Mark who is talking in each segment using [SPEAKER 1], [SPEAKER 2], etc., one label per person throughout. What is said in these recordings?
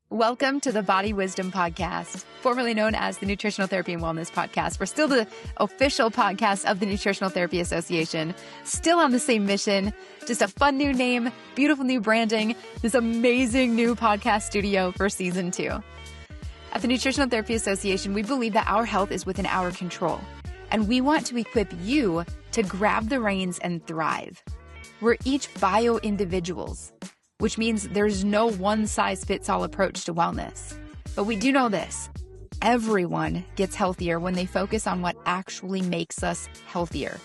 [SPEAKER 1] Welcome to the Body Wisdom Podcast, formerly known as the Nutritional Therapy and Wellness Podcast. We're still the official podcast of the Nutritional Therapy Association, still on the same mission, just a fun new name, beautiful new branding, this amazing new podcast studio for season 2. At the Nutritional Therapy Association, we believe that our health is within our control, and we want to equip you to grab the reins and thrive. We're each bio-individuals, which means there's no one-size-fits-all approach to wellness. But we do know this: everyone gets healthier when they focus on what actually makes us healthier.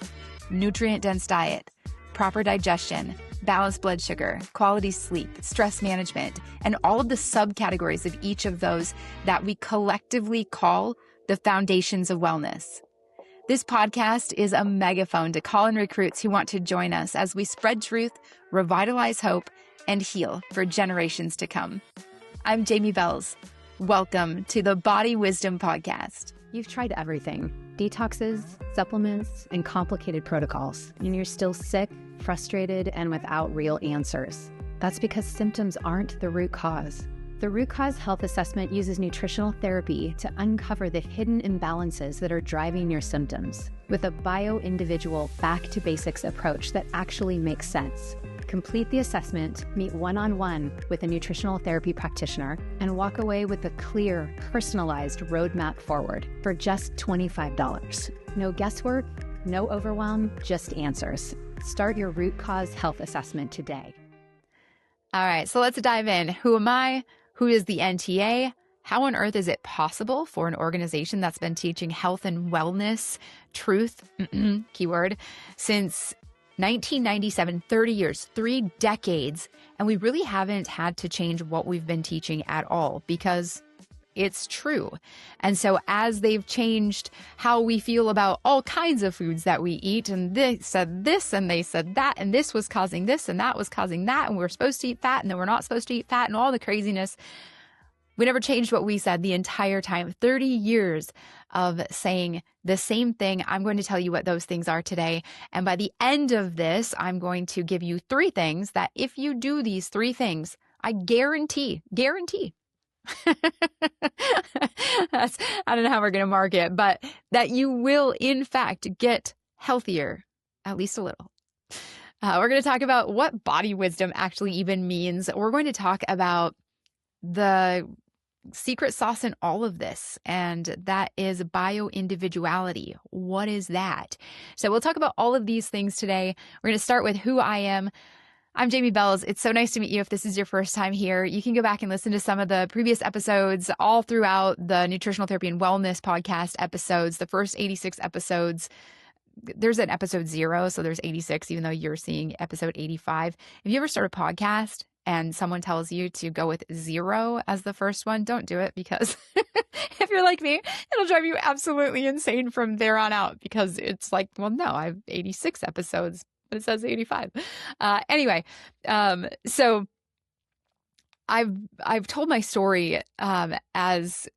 [SPEAKER 1] Nutrient-dense diet, proper digestion, balanced blood sugar, quality sleep, stress management, and all of the subcategories of each of those that we collectively call the foundations of wellness. This podcast is a megaphone to call in recruits who want to join us as we spread truth, revitalize hope, and heal for generations to come. I'm Jamie Belz. Welcome to the Body Wisdom Podcast.
[SPEAKER 2] You've tried everything: detoxes, supplements, and complicated protocols, and you're still sick, frustrated, and without real answers. That's because symptoms aren't the root cause. The Root Cause Health Assessment uses nutritional therapy to uncover the hidden imbalances that are driving your symptoms with a bio-individual, back-to-basics approach that actually makes sense. Complete the assessment, meet one-on-one with a nutritional therapy practitioner, and walk away with a clear, personalized roadmap forward for just $25. No guesswork, no overwhelm, just answers. Start your Root Cause Health Assessment today.
[SPEAKER 1] All right, so let's dive in. Who am I? Who is the NTA? How on earth is it possible for an organization that's been teaching health and wellness, truth, keyword, since 1997, 30 years, 3 decades, and we really haven't had to change what we've been teaching at all because it's true. And so as they've changed how we feel about all kinds of foods that we eat, and they said this and they said that, and this was causing this and that was causing that, and we're supposed to eat fat and then we're not supposed to eat fat and all the craziness, we never changed what we said the entire time. 30 years of saying the same thing. I'm going to tell you what those things are today. And by the end of this, I'm going to give you 3 things that if you do these 3 things, I guarantee, I don't know how we're going to mark it, but that you will in fact get healthier, at least a little. We're going to talk about what body wisdom actually even means. We're going to talk about the secret sauce in all of this, and that is bio-individuality. What is that? So we'll talk about all of these things today. We're going to start with who I am. I'm Jamie Belz. It's so nice to meet you. If this is your first time here, you can go back and listen to some of the previous episodes all throughout the Nutritional Therapy and Wellness podcast episodes, the first 86 episodes. There's an episode 0, so there's 86, even though you're seeing episode 85. If you ever start a podcast and someone tells you to go with 0 as the first one, don't do it, because if you're like me, it'll drive you absolutely insane from there on out, because it's like, well, no, I have 86 episodes, but it says 85. Anyway, so I've told my story as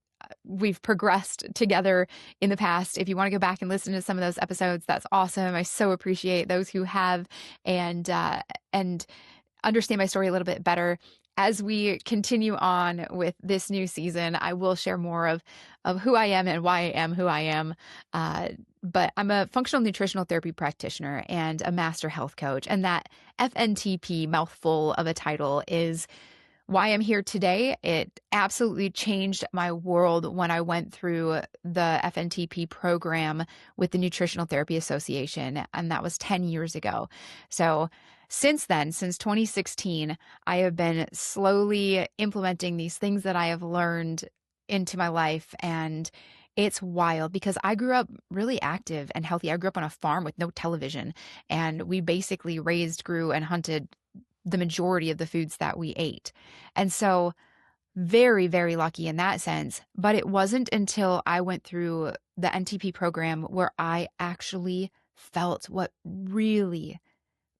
[SPEAKER 1] we've progressed together in the past. If you want to go back and listen to some of those episodes, that's awesome. I so appreciate those who have and understand my story a little bit better. As we continue on with this new season, I will share more of who I am and why I am who I am. But I'm a functional nutritional therapy practitioner and a master health coach. And that FNTP mouthful of a title is why I'm here today. It absolutely changed my world when I went through the FNTP program with the Nutritional Therapy Association. And that was 10 years ago. So since then, since 2016, I have been slowly implementing these things that I have learned into my life. And it's wild because I grew up really active and healthy. I grew up on a farm with no television, and we basically raised, grew, and hunted the majority of the foods that we ate. And so very, very lucky in that sense. But it wasn't until I went through the NTP program where I actually felt what really,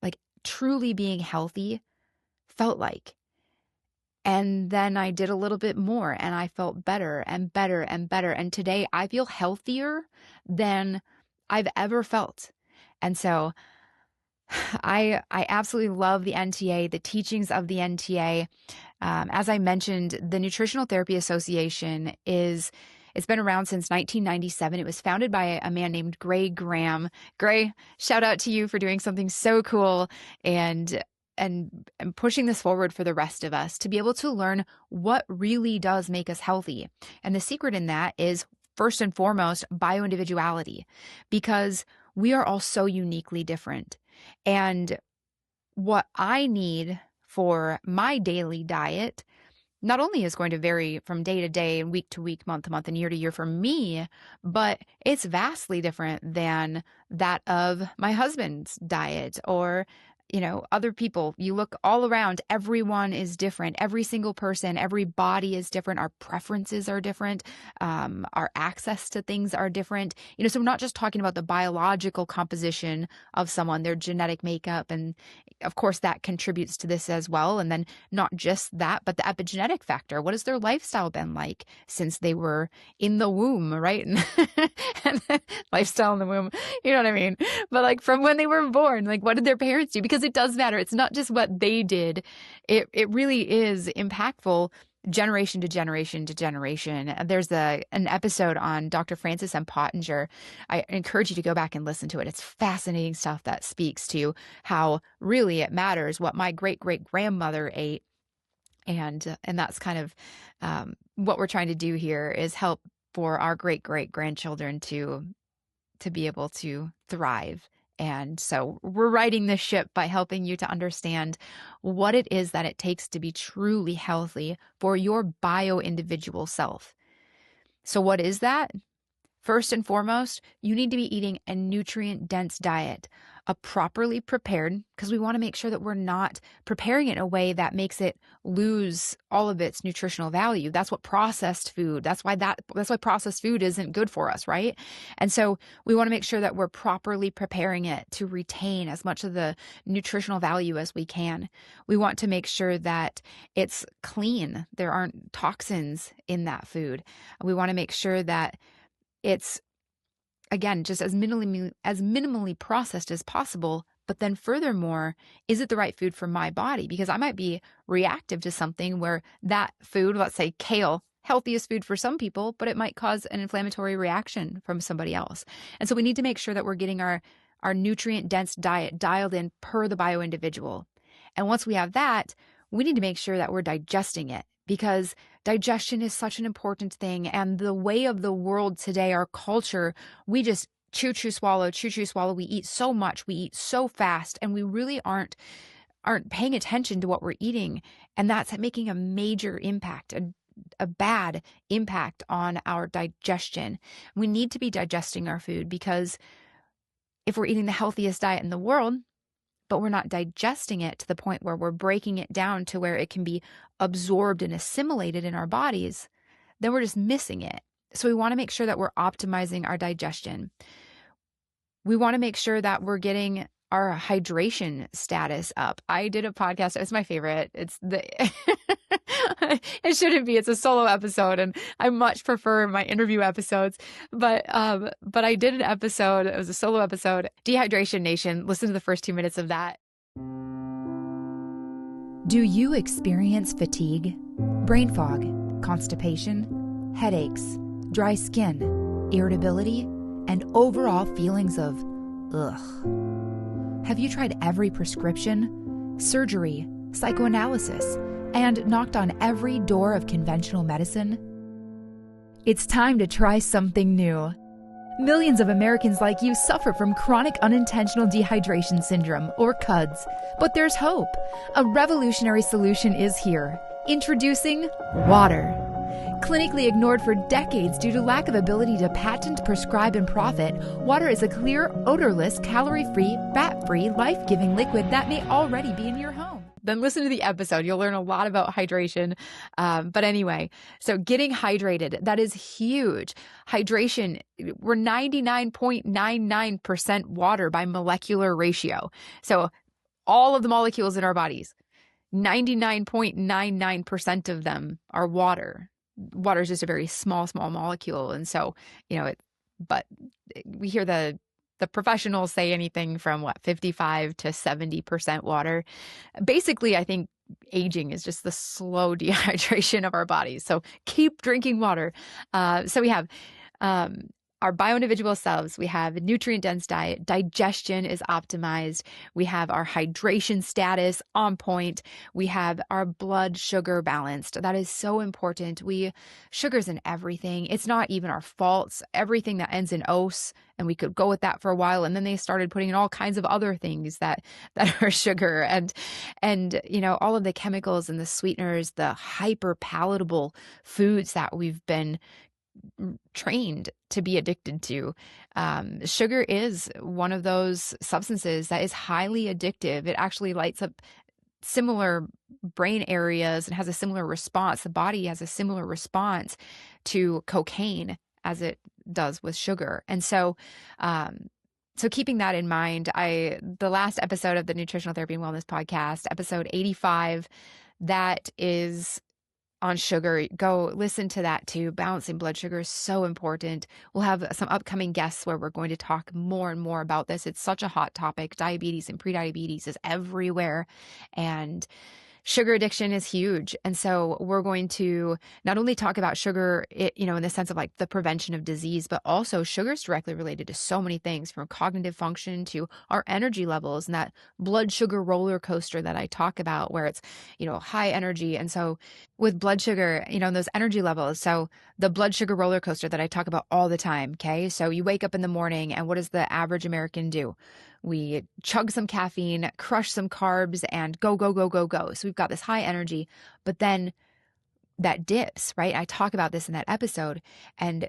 [SPEAKER 1] like, truly being healthy felt like. And then I did a little bit more and I felt better and better and better. And today I feel healthier than I've ever felt. And so I absolutely love the NTA, the teachings of the NTA. As I mentioned, the Nutritional Therapy Association it's been around since 1997. It was founded by a man named Gray Graham. Gray, shout out to you for doing something so cool and pushing this forward for the rest of us to be able to learn what really does make us healthy. And the secret in that is, first and foremost, bio-individuality, because we are all so uniquely different. And what I need for my daily diet not only is going to vary from day to day and week to week, month to month, and year to year for me, but it's vastly different than that of my husband's diet or other people. You look all around, everyone is different. Every single person, every body is different. Our preferences are different. Our access to things are different. So we're not just talking about the biological composition of someone, their genetic makeup. And of course, that contributes to this as well. And then not just that, but the epigenetic factor. What has their lifestyle been like since they were in the womb, right? And lifestyle in the womb, you know what I mean? But like from when they were born, like what did their parents do? Because it does matter. It's not just what they did. It really is impactful generation to generation to generation. There's an episode on Dr. Francis M. Pottinger. I encourage you to go back and listen to it. It's fascinating stuff that speaks to how really it matters what my great-great-grandmother ate. And that's kind of what we're trying to do here is help for our great-great-grandchildren to be able to thrive. And so we're riding this ship by helping you to understand what it is that it takes to be truly healthy for your bio-individual self. So what is that? First and foremost, you need to be eating a nutrient-dense diet, a properly prepared, because we want to make sure that we're not preparing it in a way that makes it lose all of its nutritional value. That's what processed food, that's why processed food isn't good for us, right? And so we want to make sure that we're properly preparing it to retain as much of the nutritional value as we can. We want to make sure that it's clean. There aren't toxins in that food. We want to make sure that it's, again, just as minimally processed as possible. But then furthermore, is it the right food for my body? Because I might be reactive to something where that food, let's say kale, healthiest food for some people, but it might cause an inflammatory reaction from somebody else. And so we need to make sure that we're getting our nutrient-dense diet dialed in per the bio-individual. And once we have that, we need to make sure that we're digesting it, because digestion is such an important thing. And the way of the world today, our culture, we just chew, swallow. We eat so much, we eat so fast, and we really aren't paying attention to what we're eating. And that's making a major impact, a bad impact on our digestion. We need to be digesting our food, because if we're eating the healthiest diet in the world, but we're not digesting it to the point where we're breaking it down to where it can be absorbed and assimilated in our bodies, then we're just missing it. So we want to make sure that we're optimizing our digestion. We want to make sure that we're getting our hydration status up. I did a podcast. It's my favorite. It shouldn't be. It's a solo episode, and I much prefer my interview episodes. But I did an episode. It was a solo episode. Dehydration Nation. Listen to the first 2 minutes of that. Do you experience fatigue, brain fog, constipation, headaches, dry skin, irritability, and overall feelings of ugh? Have you tried every prescription, surgery, psychoanalysis, and knocked on every door of conventional medicine? It's time to try something new. Millions of Americans like you suffer from chronic unintentional dehydration syndrome, or CUDS. But there's hope. A revolutionary solution is here. Introducing water. Clinically ignored for decades due to lack of ability to patent, prescribe, and profit, water is a clear, odorless, calorie-free, fat-free, life-giving liquid that may already be in your home. Then listen to the episode. You'll learn a lot about hydration. But anyway, so getting hydrated, that is huge. Hydration, we're 99.99% water by molecular ratio. So all of the molecules in our bodies, 99.99% of them are water. Water is just a very small molecule. And so, but we hear the professionals say anything from 55 to 70% water. Basically, I think aging is just the slow dehydration of our bodies. So keep drinking water. So we have our bio-individual selves. We have a nutrient-dense diet. Digestion is optimized. We have our hydration status on point. We have our blood sugar balanced. That is so important. Sugar's in everything. It's not even our faults. Everything that ends in "ose," and we could go with that for a while, and then they started putting in all kinds of other things that are sugar, and all of the chemicals and the sweeteners, the hyper palatable foods that we've been trained to be addicted to. Sugar is one of those substances that is highly addictive. It actually lights up similar brain areas and has a similar response. The body has a similar response to cocaine as it does with sugar. And so keeping that in mind, the last episode of the Nutritional Therapy and Wellness podcast, episode 85, that is on sugar. Go listen to that too. Balancing blood sugar is so important. We'll have some upcoming guests where we're going to talk more and more about this. It's such a hot topic. Diabetes and prediabetes is everywhere, and sugar addiction is huge. And so we're going to not only talk about sugar, in the sense of like the prevention of disease, but also sugar is directly related to so many things, from cognitive function to our energy levels, and that blood sugar roller coaster that I talk about, where it's, high energy. And so with blood sugar, those energy levels. So the blood sugar roller coaster that I talk about all the time. Okay. So you wake up in the morning, and what does the average American do? We chug some caffeine, crush some carbs, and go, go, go, go, go. So we've got this high energy, but then that dips, right? I talk about this in that episode. And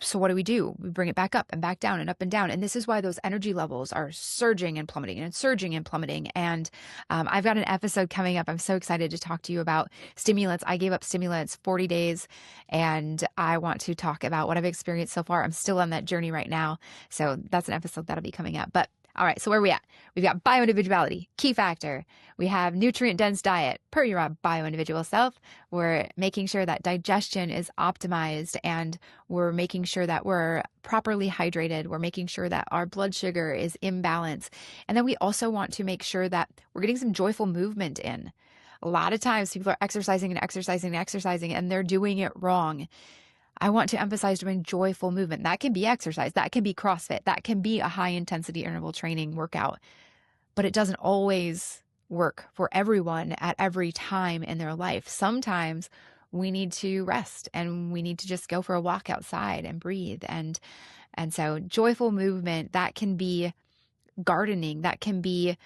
[SPEAKER 1] so what do? We bring it back up and back down and up and down. And this is why those energy levels are surging and plummeting and surging and plummeting. And I've got an episode coming up. I'm so excited to talk to you about stimulants. I gave up stimulants 40 days, and I want to talk about what I've experienced so far. I'm still on that journey right now. So that's an episode that'll be coming up. But all right, so where are we at? We've got bio-individuality, key factor. We have nutrient-dense diet, per your bio-individual self. We're making sure that digestion is optimized, and we're making sure that we're properly hydrated. We're making sure that our blood sugar is in balance. And then we also want to make sure that we're getting some joyful movement in. A lot of times people are exercising and exercising and exercising, and they're doing it wrong. I want to emphasize doing joyful movement. That can be exercise. That can be CrossFit. That can be a high intensity interval training workout. But it doesn't always work for everyone at every time in their life. Sometimes we need to rest, and we need to just go for a walk outside and breathe. And so joyful movement, that can be gardening. That can be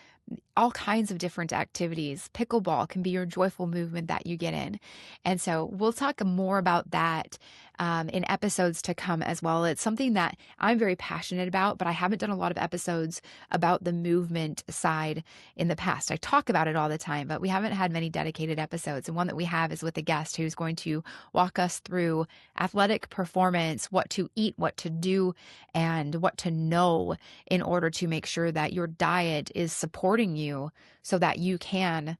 [SPEAKER 1] all kinds of different activities. Pickleball can be your joyful movement that you get in. And so we'll talk more about that in episodes to come as well. It's something that I'm very passionate about, but I haven't done a lot of episodes about the movement side in the past. I talk about it all the time, but we haven't had many dedicated episodes. And one that we have is with a guest who's going to walk us through athletic performance, what to eat, what to do, and what to know in order to make sure that your diet is supporting you so that you can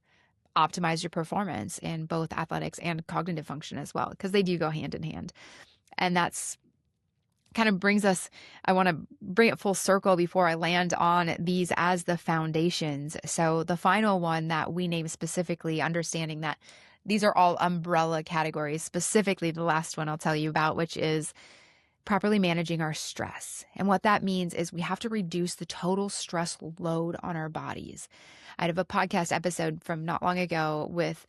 [SPEAKER 1] optimize your performance in both athletics and cognitive function as well, because they do go hand in hand. And that's kind of brings us, I want to bring it full circle before I land on these as the foundations. So the final one that we name specifically, understanding that these are all umbrella categories, specifically the last one I'll tell you about, which is properly managing our stress. And what that means is we have to reduce the total stress load on our bodies. I have a podcast episode from not long ago with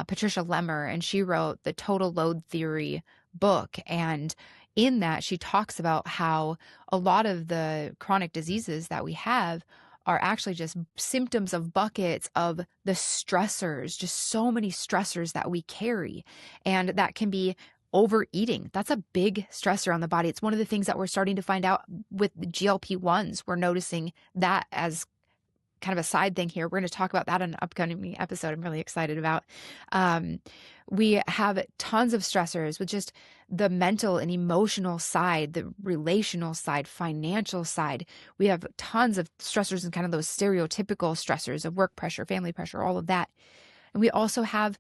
[SPEAKER 1] Patricia Lemmer, and she wrote the Total Load Theory book. And in that, she talks about how a lot of the chronic diseases that we have are actually just symptoms of buckets of the stressors, just so many stressors that we carry. And that can be overeating. That's a big stressor on the body. It's one of the things that we're starting to find out with the GLP-1s. We're noticing that as kind of a side thing here. We're going to talk about that in an upcoming episode I'm really excited about. We have tons of stressors with just the mental and emotional side, the relational side, financial side. We have tons of stressors and kind of those stereotypical stressors of work pressure, family pressure, all of that. And we also have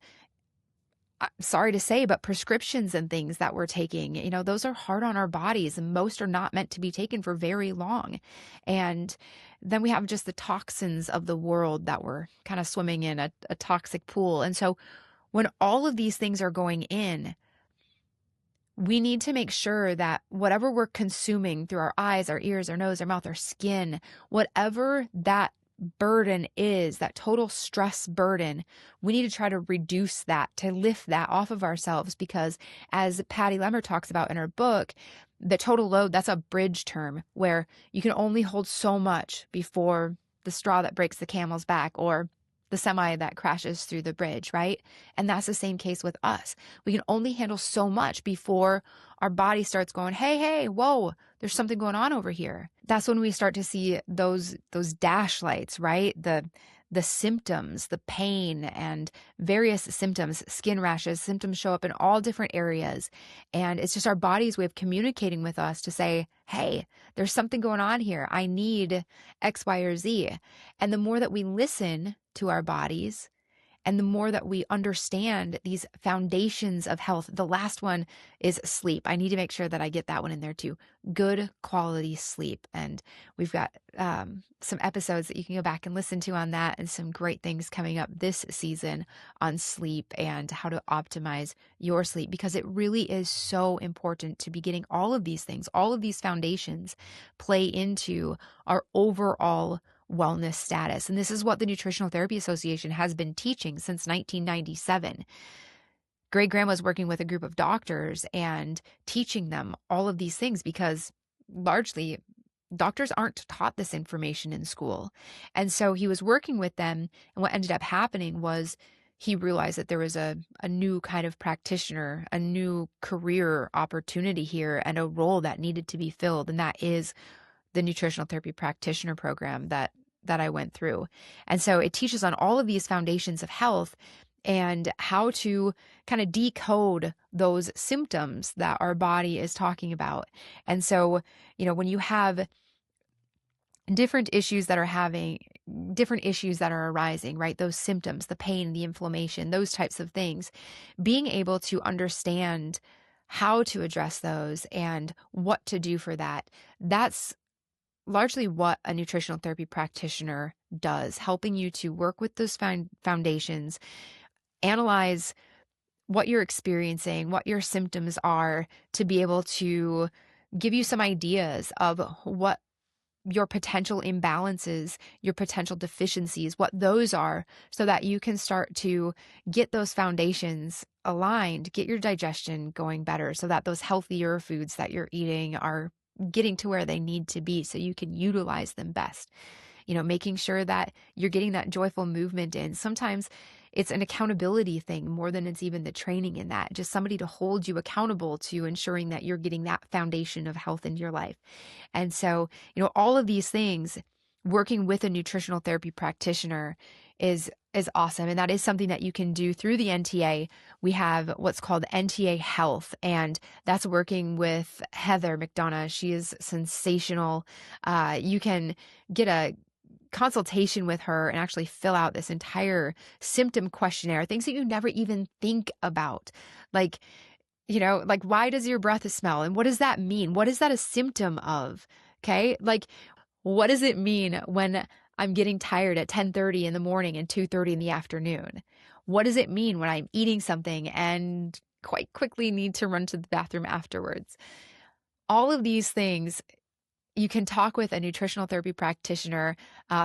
[SPEAKER 1] sorry to say, but prescriptions and things that we're taking, those are hard on our bodies, and most are not meant to be taken for very long. And then we have just the toxins of the world that we're kind of swimming in a toxic pool. And so when all of these things are going in, we need to make sure that whatever we're consuming through our eyes, our ears, our nose, our mouth, our skin, whatever that burden is, that total stress burden, we need to try to reduce that, to lift that off of ourselves, because as Patty Lemmer talks about in her book, the total load, that's a bridge term where you can only hold so much before the straw that breaks the camel's back, or the semi that crashes through the bridge, right? And that's the same case with us. We can only handle so much before our body starts going, hey, whoa, there's something going on over here. That's when we start to see those dash lights, right? The symptoms, the pain and various symptoms, skin rashes, symptoms show up in all different areas. And it's just our body's way of communicating with us to say, hey, there's something going on here. I need X, Y, or Z. And the more that we listen to our bodies, and the more that we understand these foundations of health, the last one is sleep. I need to make sure that I get that one in there too. Good quality sleep. And we've got some episodes that you can go back and listen to on that, and some great things coming up this season on sleep and how to optimize your sleep, because it really is so important to be getting all of these things, all of these foundations play into our overall wellness status. And this is what the Nutritional Therapy Association has been teaching since 1997. Great grandma's working with a group of doctors and teaching them all of these things, because largely doctors aren't taught this information in school. And so he was working with them, and what ended up happening was he realized that there was a new kind of practitioner, a new career opportunity here, and a role that needed to be filled. And that is the Nutritional Therapy Practitioner program that I went through. And so it teaches on all of these foundations of health and how to kind of decode those symptoms that our body is talking about. And so, when you have different issues that are arising, right? Those symptoms, the pain, the inflammation, those types of things, being able to understand how to address those and what to do for that, that's largely what a nutritional therapy practitioner does, helping you to work with those foundations, analyze what you're experiencing, what your symptoms are, to be able to give you some ideas of what your potential imbalances, your potential deficiencies, what those are, so that you can start to get those foundations aligned, get your digestion going better, so that those healthier foods that you're eating are getting to where they need to be so you can utilize them best. Making sure that you're getting that joyful movement in. Sometimes it's an accountability thing more than it's even the training in that. Just somebody to hold you accountable to ensuring that you're getting that foundation of health into your life. And so, all of these things, working with a nutritional therapy practitioner is awesome. And that is something that you can do through the NTA. We have what's called NTA Health, and that's working with Heather McDonough. She is sensational. You can get a consultation with her and actually fill out this entire symptom questionnaire, things that you never even think about. Like, why does your breath smell? And what does that mean? What is that a symptom of? Okay. Like, what does it mean when I'm getting tired at 10:30 in the morning and 2:30 in the afternoon? What does it mean when I'm eating something and quite quickly need to run to the bathroom afterwards? All of these things, you can talk with a nutritional therapy practitioner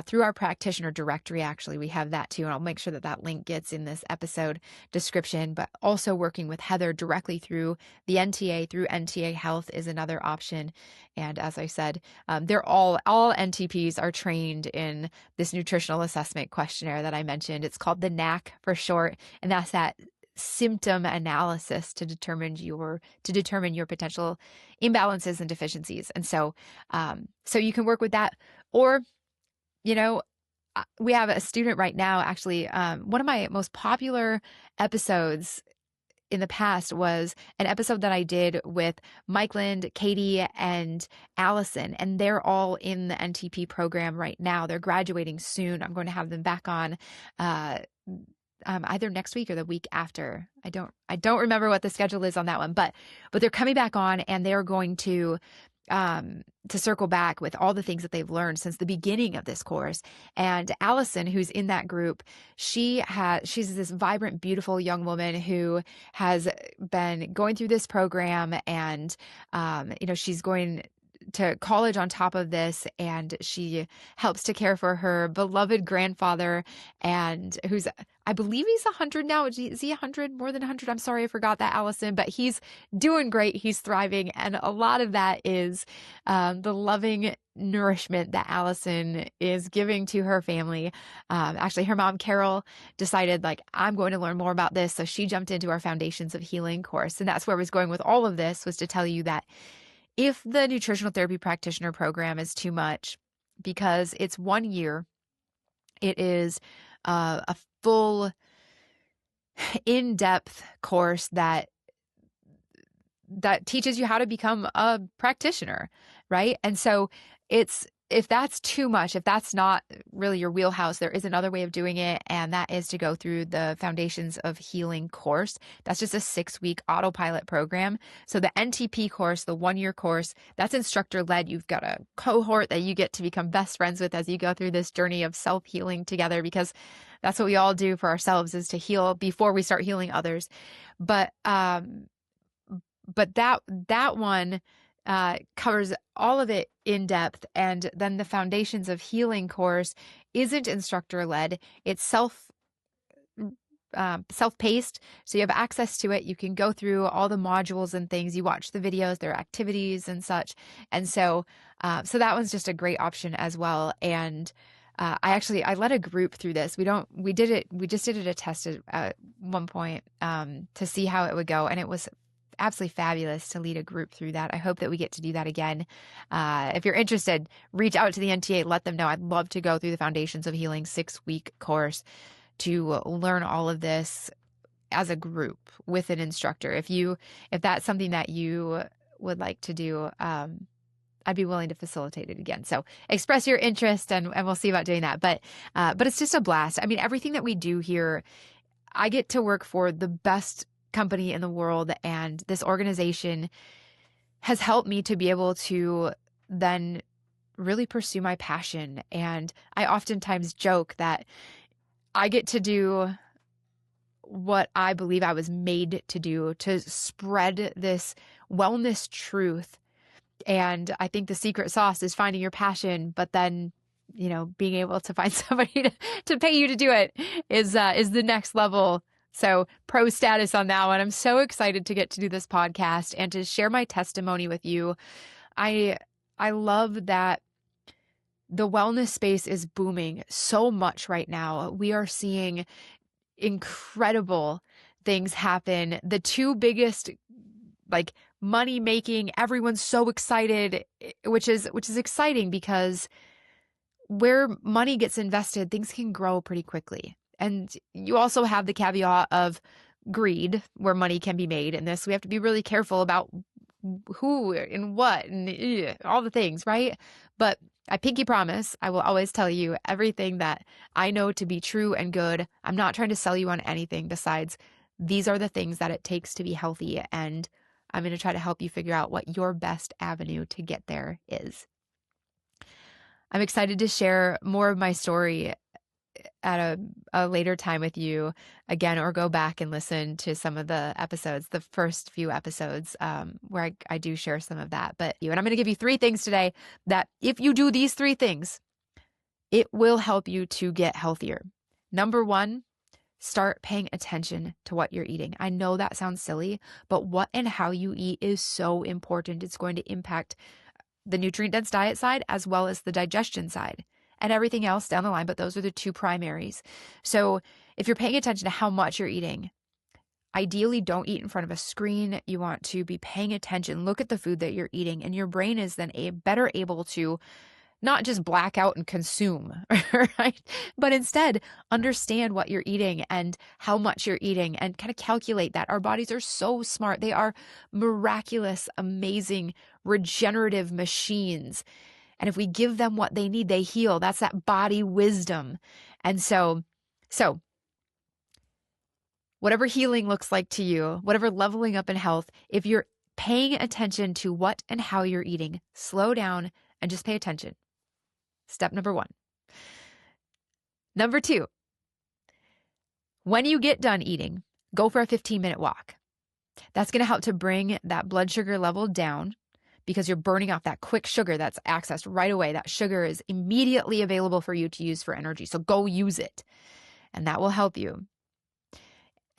[SPEAKER 1] through our practitioner directory. Actually, we have that too, and I'll make sure that link gets in this episode description. But also working with Heather directly through the NTA, through NTA Health, is another option. And as I said, they're all NTPs are trained in this nutritional assessment questionnaire that I mentioned. It's called the NAC for short, and that's that symptom analysis to determine your potential imbalances and deficiencies. And so you can work with that. Or we have a student right now, actually, one of my most popular episodes in the past was an episode that I did with Mike Lind, Katie, and Allison, and they're all in the NTP program right now. They're graduating soon. I'm going to have them back on either next week or the week after. I don't remember what the schedule is on that one, but they're coming back on, and they're going to circle back with all the things that they've learned since the beginning of this course. And Allison, who's in that group, she's this vibrant, beautiful young woman who has been going through this program, and she's going to college on top of this, and she helps to care for her beloved grandfather, and I believe he's 100 now. Is he 100, more than 100? I'm sorry, I forgot that, Allison, but he's doing great. He's thriving. And a lot of that is the loving nourishment that Allison is giving to her family. Actually, her mom, Carol, decided, like, I'm going to learn more about this. So she jumped into our Foundations of Healing course. And that's where I was going with all of this, was to tell you that if the Nutritional Therapy Practitioner program is too much, because it's 1 year, it is a full, in-depth course that teaches you how to become a practitioner, right? And so if that's too much, if that's not really your wheelhouse, there is another way of doing it, and that is to go through the Foundations of Healing course. That's just a 6-week autopilot program. So the NTP course, the 1-year course, that's instructor-led. You've got a cohort that you get to become best friends with as you go through this journey of self-healing together, because that's what we all do for ourselves, is to heal before we start healing others. But that one covers all of it in depth. And then the Foundations of Healing course isn't instructor-led. It's self-paced. So you have access to it. You can go through all the modules and things. You watch the videos, their activities and such. And so that one's just a great option as well. And I led a group through this. We just did a test at one point to see how it would go. And it was absolutely fabulous to lead a group through that. I hope that we get to do that again. If you're interested, reach out to the NTA, let them know. I'd love to go through the Foundations of Healing 6-week course to learn all of this as a group with an instructor. If that's something that you would like to do, I'd be willing to facilitate it again. So express your interest, and we'll see about doing that. But it's just a blast. I mean, everything that we do here, I get to work for the best company in the world, and this organization has helped me to be able to then really pursue my passion. And I oftentimes joke that I get to do what I believe I was made to do, to spread this wellness truth. And I think the secret sauce is finding your passion, but then, being able to find somebody to pay you to do it is the next level. So pro status on that one. I'm so excited to get to do this podcast and to share my testimony with you. I love that the wellness space is booming so much right now. We are seeing incredible things happen. The two biggest, like, money making, everyone's so excited, which is exciting, because where money gets invested, things can grow pretty quickly. And you also have the caveat of greed, where money can be made in this. We have to be really careful about who and what and all the things, right? But I pinky promise, I will always tell you everything that I know to be true and good. I'm not trying to sell you on anything besides these are the things that it takes to be healthy. And I'm going to try to help you figure out what your best avenue to get there is. I'm excited to share more of my story at a later time with you again, or go back and listen to some of the episodes, the first few episodes, where I do share some of that. And I'm going to give you 3 things today that if you do these 3 things, it will help you to get healthier. Number 1, start paying attention to what you're eating. I know that sounds silly, but what and how you eat is so important. It's going to impact the nutrient-dense diet side as well as the digestion side, and everything else down the line, but those are the 2 primaries. So if you're paying attention to how much you're eating, ideally don't eat in front of a screen. You want to be paying attention, look at the food that you're eating, and your brain is then better able to not just black out and consume, right? But instead understand what you're eating and how much you're eating and kind of calculate that. Our bodies are so smart. They are miraculous, amazing, regenerative machines. And if we give them what they need, they heal. That's that body wisdom. And so whatever healing looks like to you, whatever leveling up in health, if you're paying attention to what and how you're eating, slow down and just pay attention. Step number 1. Number 2, when you get done eating, go for a 15-minute walk. That's going to help to bring that blood sugar level down because you're burning off that quick sugar that's accessed right away. That sugar is immediately available for you to use for energy. So go use it, and that will help you.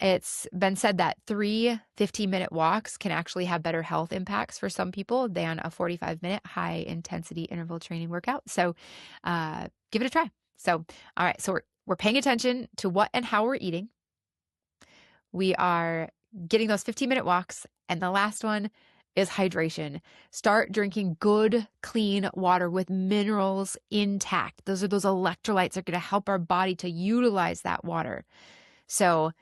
[SPEAKER 1] It's been said that 3 15-minute walks can actually have better health impacts for some people than a 45-minute high-intensity interval training workout. So give it a try. So, all right, so we're paying attention to what and how we're eating. We are getting those 15-minute walks. And the last one is hydration. Start drinking good, clean water with minerals intact. Those electrolytes that are going to help our body to utilize that water. So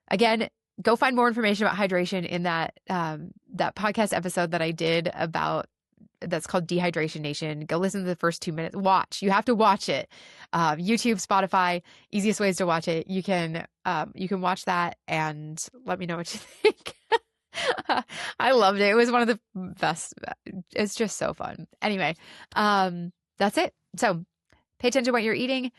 [SPEAKER 1] again, go find more information about hydration in that podcast episode that I did that's called Dehydration Nation. Go listen to the first 2 minutes. Watch. You have to watch it. YouTube, Spotify, easiest ways to watch it. You can watch that and let me know what you think. I loved it. It was one of the best. It's just so fun. Anyway, that's it. So pay attention to what you're eating.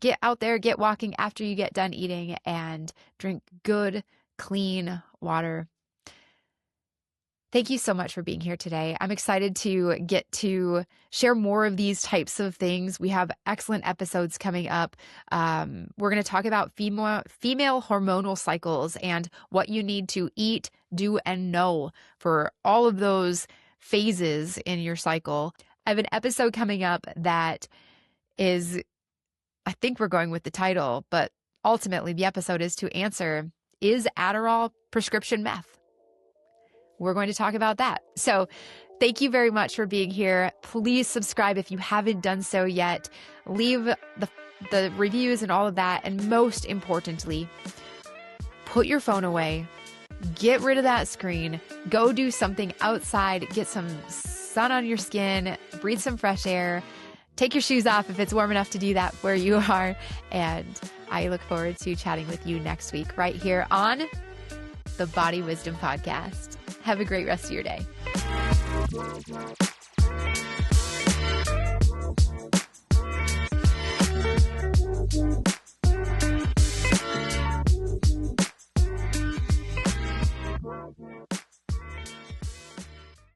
[SPEAKER 1] Get out there, get walking after you get done eating, and drink good, clean water. Thank you so much for being here today. I'm excited to get to share more of these types of things. We have excellent episodes coming up. We're going to talk about female hormonal cycles and what you need to eat, do, and know for all of those phases in your cycle. I have an episode coming up that is, I think we're going with the title, but ultimately the episode is to answer, is Adderall prescription meth? We're going to talk about that. So thank you very much for being here. Please subscribe if you haven't done so yet. Leave the reviews and all of that. And most importantly, put your phone away. Get rid of that screen. Go do something outside. Get some sun on your skin. Breathe some fresh air. Take your shoes off if it's warm enough to do that where you are. And I look forward to chatting with you next week right here on the Body Wisdom Podcast. Have a great rest of your day.